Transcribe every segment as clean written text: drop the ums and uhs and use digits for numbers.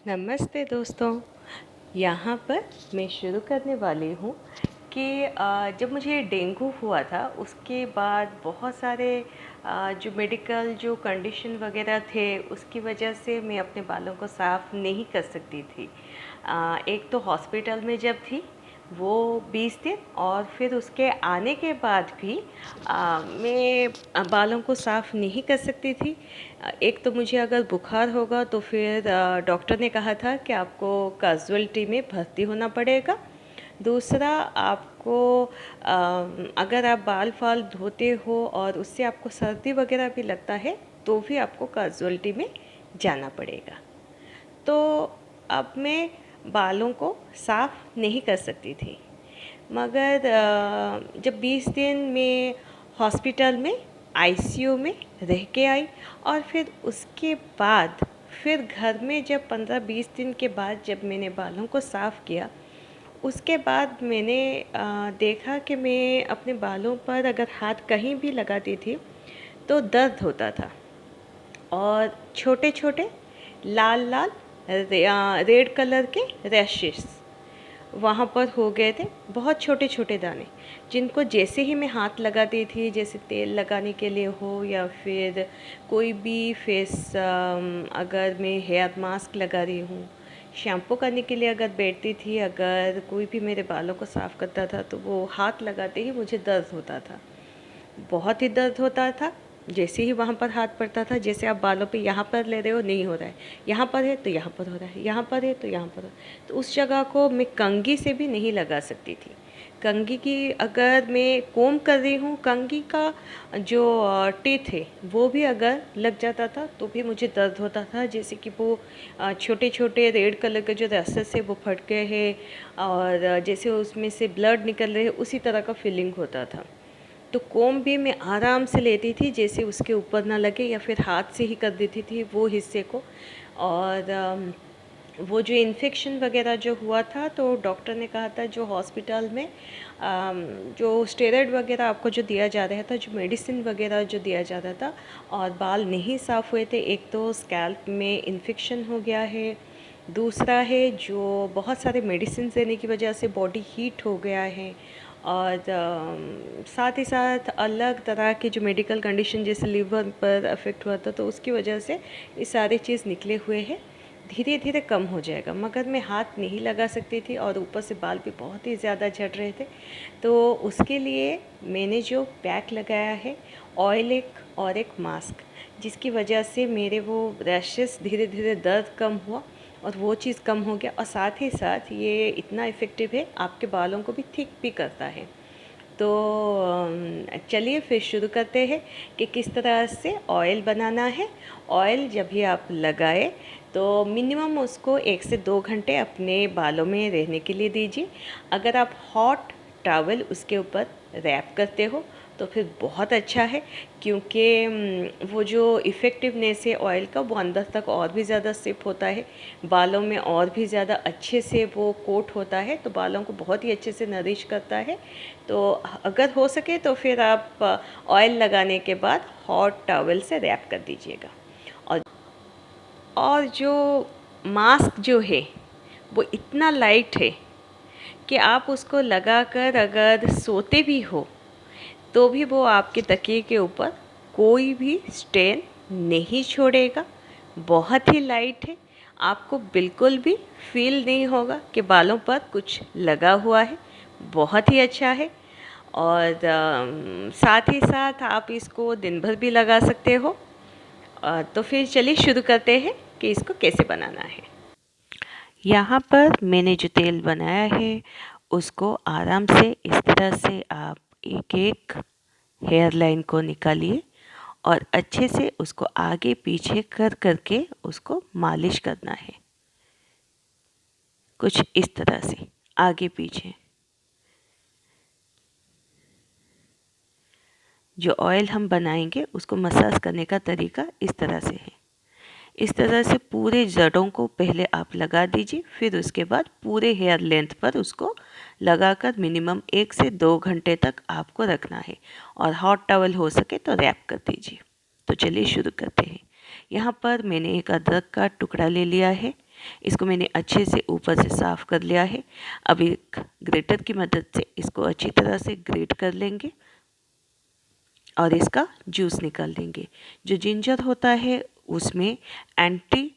नमस्ते दोस्तों। यहाँ पर मैं शुरू करने वाली हूँ कि जब मुझे डेंगू हुआ था उसके बाद बहुत सारे जो मेडिकल जो कंडीशन वगैरह थे उसकी वजह से मैं अपने बालों को साफ़ नहीं कर सकती थी। एक तो हॉस्पिटल में जब थी वो 20 दिन, और फिर उसके आने के बाद भी मैं बालों को साफ़ नहीं कर सकती थी। एक तो मुझे अगर बुखार होगा तो फिर डॉक्टर ने कहा था कि आपको कैजुअल्टी में भर्ती होना पड़ेगा। दूसरा, आपको अगर आप बाल फाल धोते हो और उससे आपको सर्दी वगैरह भी लगता है तो भी आपको कैजुअल्टी में जाना पड़ेगा। तो अब मैं बालों को साफ़ नहीं कर सकती थी, मगर जब 20 दिन में हॉस्पिटल में आईसीयू में रह के आई, और फिर उसके बाद फिर घर में जब 15-20 दिन के बाद जब मैंने बालों को साफ़ किया, उसके बाद मैंने देखा कि मैं अपने बालों पर अगर हाथ कहीं भी लगाती थी तो दर्द होता था, और छोटे छोटे लाल लाल रेड कलर के रैशेस वहाँ पर हो गए थे, बहुत छोटे छोटे दाने, जिनको जैसे ही मैं हाथ लगाती थी, जैसे तेल लगाने के लिए हो या फिर कोई भी अगर मैं हेयर मास्क लगा रही हूँ, शैम्पू करने के लिए अगर बैठती थी, अगर कोई भी मेरे बालों को साफ़ करता था तो वो हाथ लगाते ही मुझे दर्द होता था, बहुत ही दर्द होता था। जैसे ही वहाँ पर हाथ पड़ता था, जैसे आप बालों पे यहाँ पर ले रहे हो, नहीं हो रहा है, यहाँ पर है तो यहाँ पर हो रहा है, यहाँ पर है तो यहाँ पर हो रहा है, तो उस जगह को मैं कंघी से भी नहीं लगा सकती थी। कंघी की अगर मैं कोम कर रही हूँ, कंघी का जो टीथ है वो भी अगर लग जाता था तो भी मुझे दर्द होता था, जैसे कि वो छोटे छोटे रेड कलर के जो रसेस है वो फट गए हैं, और जैसे उसमें से ब्लड निकल रहे हैं, उसी तरह का फीलिंग होता था। तो कोम भी मैं आराम से लेती थी, जैसे उसके ऊपर ना लगे, या फिर हाथ से ही कर देती थी वो हिस्से को। और वो जो इन्फेक्शन वगैरह जो हुआ था तो डॉक्टर ने कहा था जो हॉस्पिटल में जो स्टेरॉइड वगैरह आपको जो दिया जा रहा था, जो मेडिसिन वगैरह जो दिया जा रहा था, और बाल नहीं साफ़ हुए थे, एक तो स्कैल्प में इन्फेक्शन हो गया है, दूसरा है जो बहुत सारे मेडिसिन देने की वजह से बॉडी हीट हो गया है, और साथ ही साथ अलग तरह की जो मेडिकल कंडीशन जैसे लिवर पर अफेक्ट हुआ था, तो उसकी वजह से ये सारी चीज़ निकले हुए हैं। धीरे धीरे कम हो जाएगा, मगर मैं हाथ नहीं लगा सकती थी, और ऊपर से बाल भी बहुत ही ज़्यादा झड़ रहे थे। तो उसके लिए मैंने जो पैक लगाया है, ऑयल एक और एक मास्क, जिसकी वजह से मेरे वो रैशेस धीरे धीरे दर्द कम हुआ, और वो चीज़ कम हो गया, और साथ ही साथ ये इतना इफ़ेक्टिव है, आपके बालों को भी थिक भी करता है। तो चलिए फिर शुरू करते हैं कि किस तरह से ऑयल बनाना है। ऑयल जब भी आप लगाए तो मिनिमम उसको 1 से 2 घंटे अपने बालों में रहने के लिए दीजिए। अगर आप हॉट टॉवल उसके ऊपर रैप करते हो तो फिर बहुत अच्छा है, क्योंकि वो जो इफ़ेक्टिवनेस है ऑयल का वो अंदर तक और भी ज़्यादा सिप होता है, बालों में और भी ज़्यादा अच्छे से वो कोट होता है, तो बालों को बहुत ही अच्छे से नरिश करता है। तो अगर हो सके तो फिर आप ऑयल लगाने के बाद हॉट टॉवल से रैप कर दीजिएगा। और जो मास्क जो है वो इतना लाइट है कि आप उसको लगाकर अगर सोते भी हो तो भी वो आपके तकिए के ऊपर कोई भी स्टेन नहीं छोड़ेगा। बहुत ही लाइट है, आपको बिल्कुल भी फील नहीं होगा कि बालों पर कुछ लगा हुआ है। बहुत ही अच्छा है, और साथ ही साथ आप इसको दिन भर भी लगा सकते हो। तो फिर चलिए शुरू करते हैं कि इसको कैसे बनाना है। यहाँ पर मैंने जो तेल बनाया है उसको आराम से इस तरह से आप एक एक हेयर लाइन को निकालिए, और अच्छे से उसको आगे पीछे कर करके उसको मालिश करना है, कुछ इस तरह से आगे पीछे। जो ऑयल हम बनाएंगे उसको मसाज करने का तरीका इस तरह से है। इस तरह से पूरे जड़ों को पहले आप लगा दीजिए, फिर उसके बाद पूरे हेयर लेंथ पर उसको लगाकर मिनिमम 1 से 2 घंटे तक आपको रखना है, और हॉट टॉवल हो सके तो रैप कर दीजिए। तो चलिए शुरू करते हैं। यहाँ पर मैंने एक अदरक का टुकड़ा ले लिया है, इसको मैंने अच्छे से ऊपर से साफ़ कर लिया है। अब एक ग्रेटर की मदद से इसको अच्छी तरह से ग्रेट कर लेंगे और इसका जूस निकाल लेंगे। जो जिंजर होता है उसमें एंटी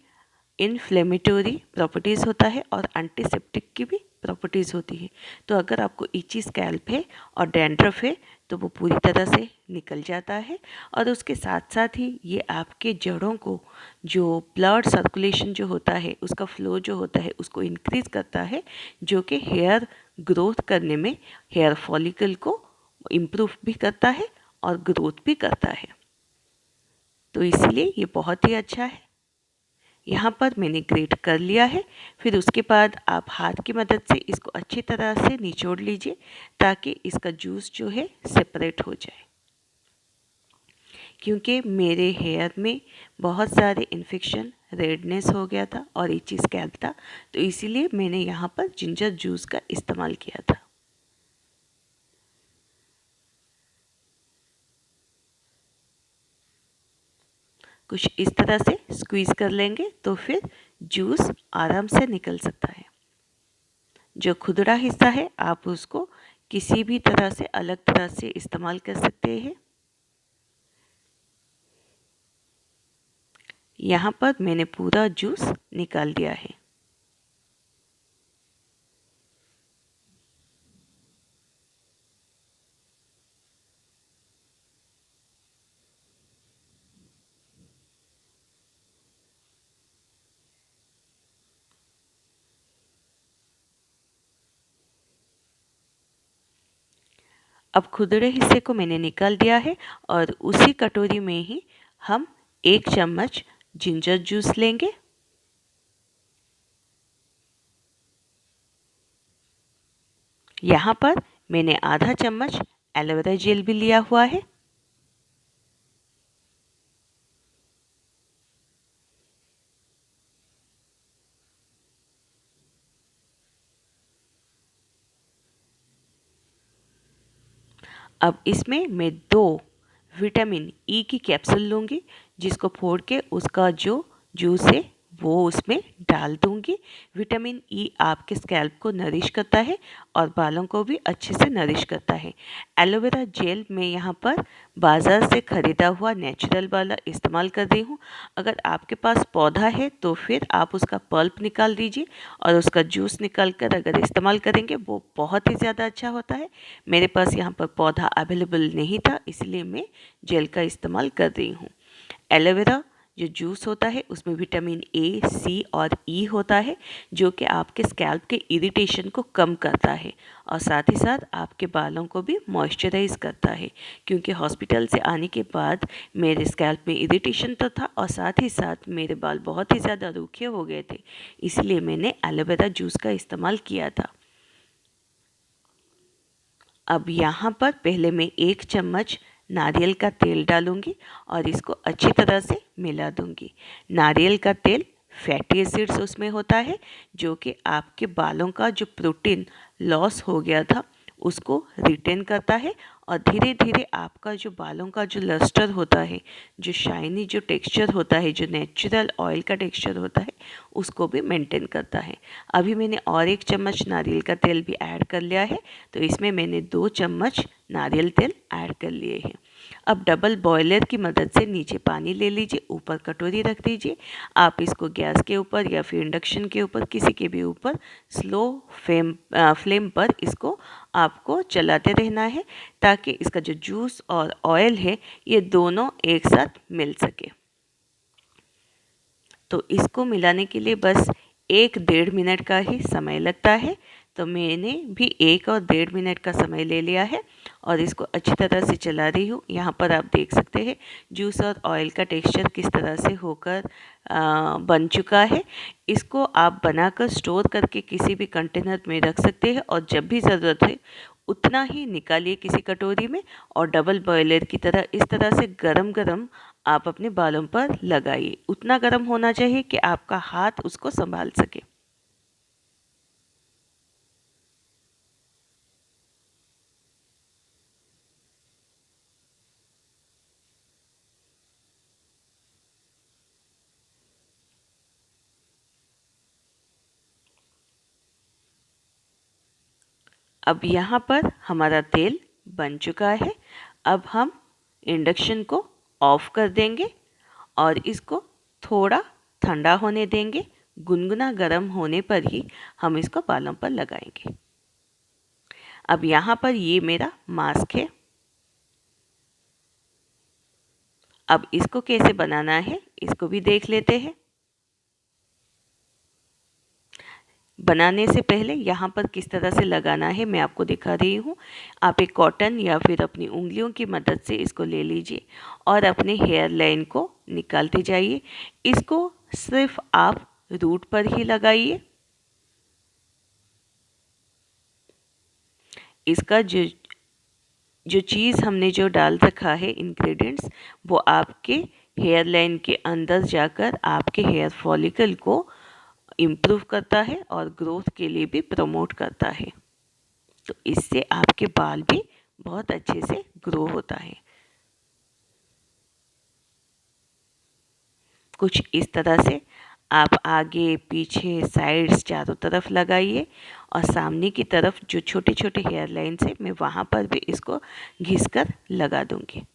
इन्फ्लेमेटरी प्रॉपर्टीज़ होता है और एंटीसेप्टिक की भी प्रॉपर्टीज़ होती है। तो अगर आपको इची स्कैल्प है और डैंड्रफ है तो वो पूरी तरह से निकल जाता है। और उसके साथ साथ ही ये आपके जड़ों को, जो ब्लड सर्कुलेशन जो होता है उसका फ्लो जो होता है उसको इंक्रीज़ करता है, जो कि हेयर ग्रोथ करने में हेयर फॉलिकल को इम्प्रूव भी करता है और ग्रोथ भी करता है। तो इसीलिए ये बहुत ही अच्छा है। यहाँ पर मैंने ग्रेट कर लिया है। फिर उसके बाद आप हाथ की मदद से इसको अच्छी तरह से निचोड़ लीजिए ताकि इसका जूस जो है सेपरेट हो जाए। क्योंकि मेरे हेयर में बहुत सारे इन्फेक्शन, रेडनेस हो गया था और इची स्कैल्प था, तो इसीलिए मैंने यहाँ पर जिंजर जूस का इस्तेमाल किया था। कुछ इस तरह से स्क्वीज़ कर लेंगे तो फिर जूस आराम से निकल सकता है। जो खुदरा हिस्सा है आप उसको किसी भी तरह से अलग तरह से इस्तेमाल कर सकते हैं। यहाँ पर मैंने पूरा जूस निकाल दिया है। अब खुदरे हिस्से को मैंने निकाल दिया है और उसी कटोरी में ही हम 1 चम्मच जिंजर जूस लेंगे। यहाँ पर मैंने आधा चम्मच एलोवेरा जेल भी लिया हुआ है। अब इसमें मैं 2 विटामिन ई की कैप्सूल लूँगी, जिसको फोड़ के उसका जो जूस है वो उसमें डाल दूँगी। विटामिन ई आपके स्कैल्प को नरिश करता है और बालों को भी अच्छे से नरिश करता है। एलोवेरा जेल मैं यहाँ पर बाज़ार से ख़रीदा हुआ नेचुरल वाला इस्तेमाल कर रही हूँ। अगर आपके पास पौधा है तो फिर आप उसका पल्प निकाल दीजिए और उसका जूस निकाल कर अगर इस्तेमाल करेंगे वो बहुत ही ज़्यादा अच्छा होता है। मेरे पास यहाँ पर पौधा अवेलेबल नहीं था, इसलिए मैं जेल का इस्तेमाल कर रही हूँ। एलोवेरा जो जूस होता है उसमें विटामिन ए, सी और ई होता है, जो कि आपके स्कैल्प के इरिटेशन को कम करता है और साथ ही साथ आपके बालों को भी मॉइस्चराइज करता है। क्योंकि हॉस्पिटल से आने के बाद मेरे स्कैल्प में इरिटेशन तो था और साथ ही साथ मेरे बाल बहुत ही ज़्यादा रूखे हो गए थे, इसलिए मैंने एलोवेरा जूस का इस्तेमाल किया था। अब यहाँ पर पहले मैं 1 चम्मच नारियल का तेल डालूँगी और इसको अच्छी तरह से मिला दूँगी। नारियल का तेल फैटी एसिड्स उसमें होता है, जो कि आपके बालों का जो प्रोटीन लॉस हो गया था उसको रिटेन करता है और धीरे धीरे आपका जो बालों का जो लस्टर होता है, जो शाइनी जो टेक्सचर होता है, जो नेचुरल ऑयल का टेक्सचर होता है, उसको भी मेंटेन करता है। अभी मैंने और 1 चम्मच नारियल का तेल भी ऐड कर लिया है, तो इसमें मैंने 2 चम्मच नारियल तेल ऐड कर लिए हैं। अब डबल बॉयलर की मदद से नीचे पानी ले लीजिए, ऊपर कटोरी रख दीजिए। आप इसको गैस के ऊपर या फिर इंडक्शन के ऊपर, किसी के भी ऊपर स्लो फ्लेम पर इसको आपको चलाते रहना है ताकि इसका जो जूस और ऑयल है ये दोनों एक साथ मिल सके। तो इसको मिलाने के लिए बस 1-1.5 मिनट का ही समय लगता है। तो मैंने भी 1 और 1.5 मिनट का समय ले लिया है और इसको अच्छी तरह से चला रही हूँ। यहाँ पर आप देख सकते हैं जूस और ऑयल का टेक्सचर किस तरह से होकर बन चुका है। इसको आप बनाकर स्टोर करके किसी भी कंटेनर में रख सकते हैं और जब भी ज़रूरत है उतना ही निकालिए किसी कटोरी में और डबल बॉयलर की तरह इस तरह से गरम गरम आप अपने बालों पर लगाइए। उतना गर्म होना चाहिए कि आपका हाथ उसको संभाल सके। अब यहाँ पर हमारा तेल बन चुका है। अब हम इंडक्शन को ऑफ कर देंगे और इसको थोड़ा ठंडा होने देंगे। गुनगुना गर्म होने पर ही हम इसको बालों पर लगाएंगे। अब यहाँ पर ये मेरा मास्क है। अब इसको कैसे बनाना है इसको भी देख लेते हैं। बनाने से पहले यहाँ पर किस तरह से लगाना है मैं आपको दिखा रही हूँ। आप एक कॉटन या फिर अपनी उंगलियों की मदद से इसको ले लीजिए और अपने हेयर लाइन को निकालते जाइए। इसको सिर्फ आप रूट पर ही लगाइए। इसका जो चीज़ हमने जो डाल रखा है इंग्रेडिएंट्स, वो आपके हेयर लाइन के अंदर जाकर आपके हेयर फॉलिकल को इम्प्रूव करता है और ग्रोथ के लिए भी प्रमोट करता है। तो इससे आपके बाल भी बहुत अच्छे से ग्रो होता है। कुछ इस तरह से आप आगे पीछे साइड्स चारों तरफ लगाइए और सामने की तरफ जो छोटे छोटे हेयर लाइन्स है मैं वहाँ पर भी इसको घिसकर लगा दूंगी।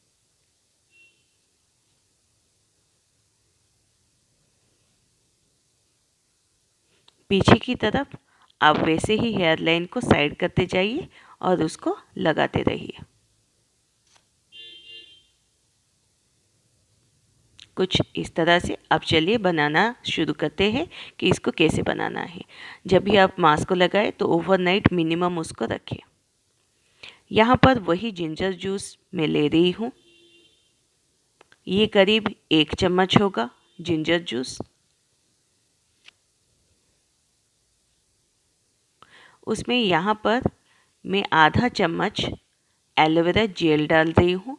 पीछे की तरफ आप वैसे ही हेयर लाइन को साइड करते जाइए और उसको लगाते रहिए। कुछ इस तरह से। अब चलिए बनाना शुरू करते हैं कि इसको कैसे बनाना है। जब भी आप मास्क को लगाए तो ओवरनाइट मिनिमम उसको रखें। यहाँ पर वही जिंजर जूस मैं ले रही हूँ। ये करीब 1 चम्मच होगा जिंजर जूस। उसमें यहाँ पर मैं आधा चम्मच एलोवेरा जेल डाल रही हूँ।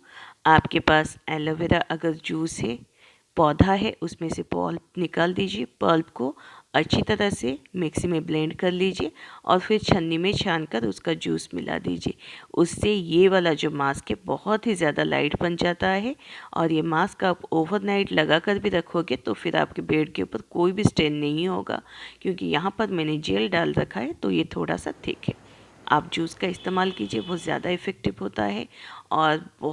आपके पास एलोवेरा अगर जूस है, पौधा है, उसमें से पल्प निकाल दीजिए। पल्प को अच्छी तरह से मिक्सी में ब्लेंड कर लीजिए और फिर छन्नी में छानकर उसका जूस मिला दीजिए। उससे ये वाला जो मास्क है बहुत ही ज़्यादा लाइट बन जाता है और ये मास्क आप ओवरनाइट लगा कर भी रखोगे तो फिर आपके बेड के ऊपर कोई भी स्टेन नहीं होगा, क्योंकि यहाँ पर मैंने जेल डाल रखा है तो ये थोड़ा सा थिक है। आप जूस का इस्तेमाल कीजिए, वो ज़्यादा इफ़ेक्टिव होता है और बहुत